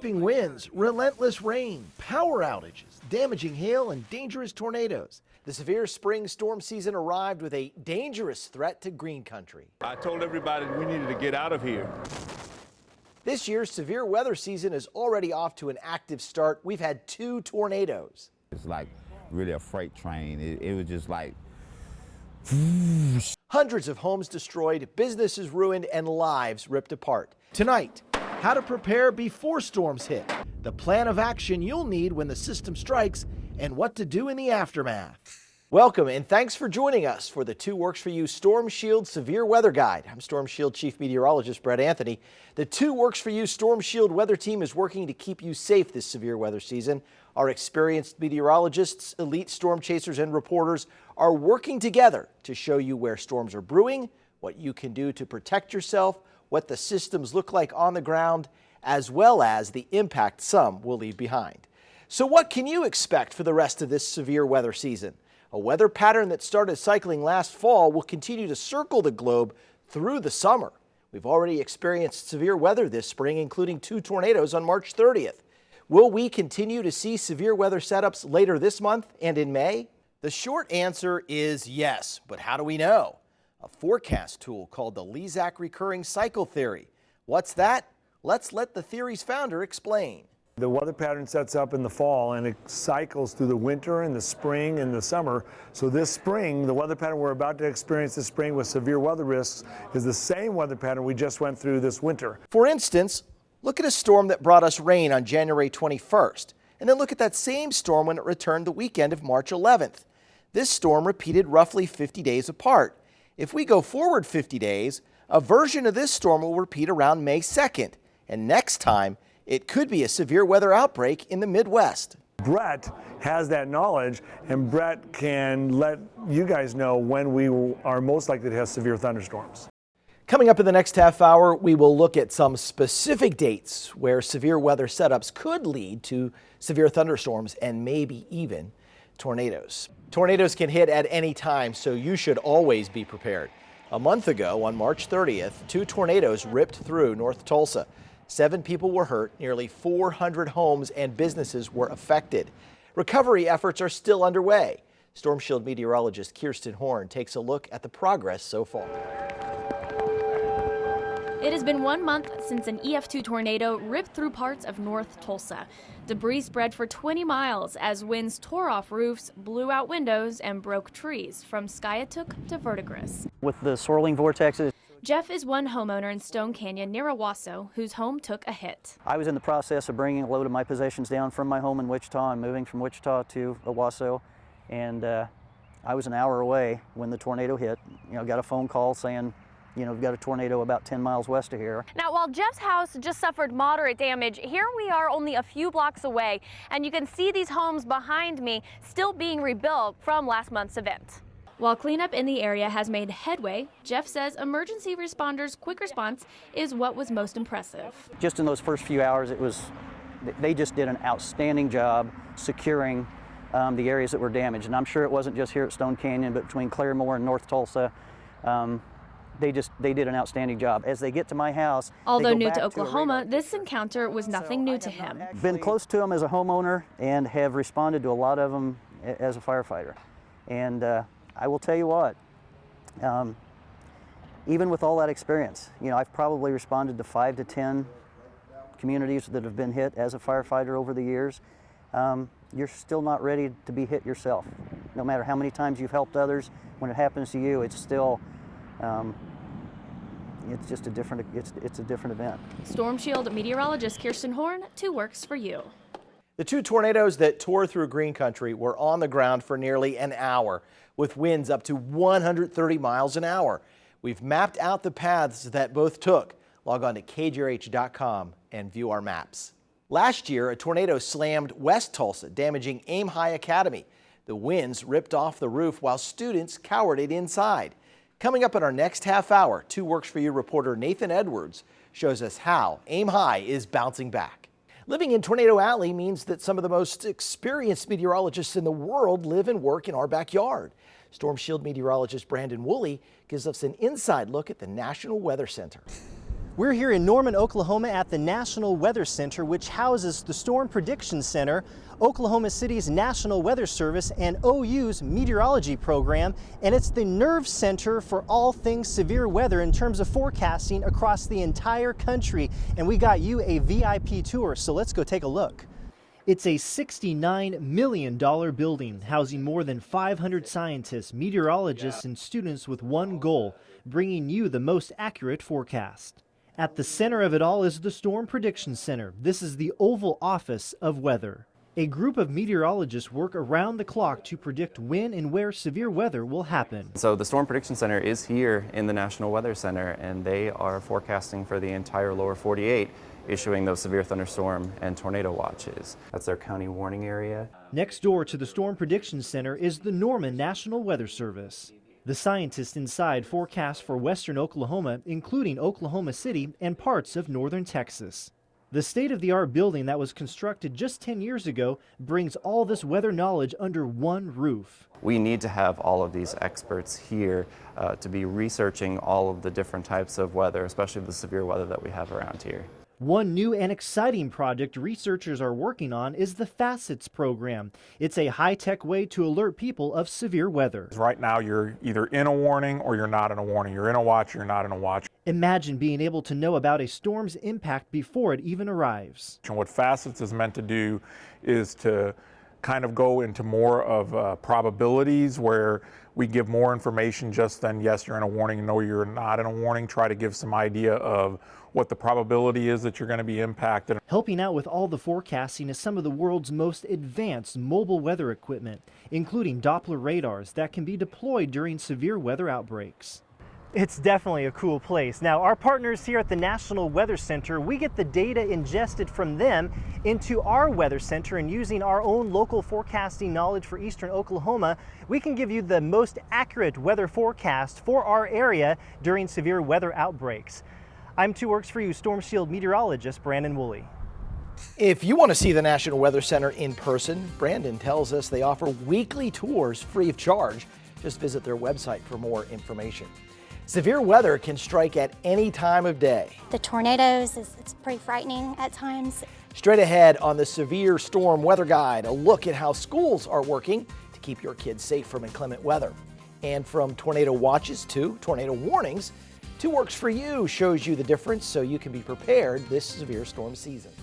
whipping winds, relentless rain, power outages, damaging hail, and dangerous tornadoes. The severe spring storm season arrived with a dangerous threat to green country. I told everybody we needed to get out of here. This year's severe weather season is already off to an active start. We've had 2 tornadoes. It's like really a freight train. It was just like... Hundreds of homes destroyed, businesses ruined, and lives ripped apart. Tonight, how to prepare before storms hit, the plan of action you'll need when the system strikes, and what to do in the aftermath. Welcome and thanks for joining us for the 2 Works For You Stormshield Severe Weather Guide. I'm Stormshield Chief Meteorologist Brett Anthony. The 2 Works For You Stormshield weather team is working to keep you safe this severe weather season. Our experienced meteorologists, elite storm chasers, and reporters are working together to show you where storms are brewing, what you can do to protect yourself, what the systems look like on the ground, as well as the impact some will leave behind. So what can you expect for the rest of this severe weather season? A weather pattern that started cycling last fall will continue to circle the globe through the summer. We've already experienced severe weather this spring, including 2 tornadoes on March 30th. Will we continue to see severe weather setups later this month and in May? The short answer is yes, but how do we know? A forecast tool called the Lezak Recurring Cycle Theory. What's that? Let's let the theory's founder explain. The weather pattern sets up in the fall and it cycles through the winter and the spring and the summer. So this spring, the weather pattern we're about to experience this spring with severe weather risks is the same weather pattern we just went through this winter. For instance, look at a storm that brought us rain on January 21st, and then look at that same storm when it returned the weekend of March 11th. This storm repeated roughly 50 days apart. If we go forward 50 days, a version of this storm will repeat around May 2nd, and next time, it could be a severe weather outbreak in the Midwest. Brett has that knowledge, and Brett can let you guys know when we are most likely to have severe thunderstorms. Coming up in the next half hour, we will look at some specific dates where severe weather setups could lead to severe thunderstorms and maybe even tornadoes. Tornadoes can hit at any time, so you should always be prepared. A month ago, on March 30th, 2 tornadoes ripped through North Tulsa. 7 people were hurt, nearly 400 homes and businesses were affected. Recovery efforts are still underway. Stormshield meteorologist Kirsten Horn takes a look at the progress so far. It has been 1 month since an EF2 tornado ripped through parts of North Tulsa. Debris spread for 20 miles as winds tore off roofs, blew out windows, and broke trees from Skiatook to Verdigris. With the swirling vortexes, Jeff is one homeowner in Stone Canyon near Owasso whose home took a hit. I was in the process of bringing a load of my possessions down from my home in Wichita and moving from Wichita to Owasso, and I was an hour away when the tornado hit. Got a phone call saying, we've got a tornado about 10 miles west of here. Now, while Jeff's house just suffered moderate damage, here we are only a few blocks away, and you can see these homes behind me still being rebuilt from last month's event. While cleanup in the area has made headway, Jeff says emergency responders' quick response is what was most impressive. Just in those first few hours, they just did an outstanding job securing the areas that were damaged. And I'm sure it wasn't just here at Stone Canyon, but between Claremore and North Tulsa, they did an outstanding job. As they get to my house, although new to Oklahoma, this encounter was nothing new to him. Been close to them as a homeowner and have responded to a lot of them as a firefighter. And I will tell you what, even with all that experience, I've probably responded to 5 to 10 communities that have been hit as a firefighter over the years. You're still not ready to be hit yourself. No matter how many times you've helped others, when it happens to you, it's still, it's just a different event. Stormshield meteorologist Kirsten Horn, 2 Works For You. The 2 tornadoes that tore through green country were on the ground for nearly an hour, with winds up to 130 miles an hour. We've mapped out the paths that both took. Log on to KJRH.com and view our maps. Last year, a tornado slammed West Tulsa, damaging Aim High Academy. The winds ripped off the roof while students cowered inside. Coming up in our next half hour, 2 Works For You reporter Nathan Edwards shows us how Aim High is bouncing back. Living in Tornado Alley means that some of the most experienced meteorologists in the world live and work in our backyard. Stormshield meteorologist Brandon Woolley gives us an inside look at the National Weather Center. We're here in Norman, Oklahoma at the National Weather Center, which houses the Storm Prediction Center, Oklahoma City's National Weather Service, and OU's meteorology program. And it's the nerve center for all things severe weather in terms of forecasting across the entire country. And we got you a VIP tour, so let's go take a look. It's a $69 million building housing more than 500 scientists, meteorologists, and students with one goal, bringing you the most accurate forecast. At the center of it all is the Storm Prediction Center. This is the Oval Office of Weather. A group of meteorologists work around the clock to predict when and where severe weather will happen. So the Storm Prediction Center is here in the National Weather Center, and they are forecasting for the entire lower 48, issuing those severe thunderstorm and tornado watches. That's their county warning area. Next door to the Storm Prediction Center is the Norman National Weather Service. The scientists inside forecast for western Oklahoma, including Oklahoma City and parts of northern Texas. The state-of-the-art building that was constructed just 10 years ago brings all this weather knowledge under one roof. We need to have all of these experts here to be researching all of the different types of weather, especially the severe weather that we have around here. One new and exciting project researchers are working on is the Facets program. It's a high-tech way to alert people of severe weather. Right now you're either in a warning or you're not in a warning. You're in a watch or you're not in a watch. Imagine being able to know about a storm's impact before it even arrives. And what Facets is meant to do is to kind of go into more of probabilities, where we give more information just than yes, you're in a warning, no, you're not in a warning. Try to give some idea of what the probability is that you're going to be impacted. Helping out with all the forecasting is some of the world's most advanced mobile weather equipment, including Doppler radars that can be deployed during severe weather outbreaks. It's definitely a cool place. Now, our partners here at the National Weather Center, we get the data ingested from them into our weather center, and using our own local forecasting knowledge for eastern Oklahoma, we can give you the most accurate weather forecast for our area during severe weather outbreaks. I'm 2 Works for You Stormshield meteorologist Brandon Woolley. If you want to see the National Weather Center in person, Brandon tells us they offer weekly tours free of charge. Just visit their website for more information. Severe weather can strike at any time of day. The tornadoes, it's pretty frightening at times. Straight ahead on the Severe Storm Weather Guide, a look at how schools are working to keep your kids safe from inclement weather. And from tornado watches to tornado warnings, 2 Works for You shows you the difference so you can be prepared this severe storm season.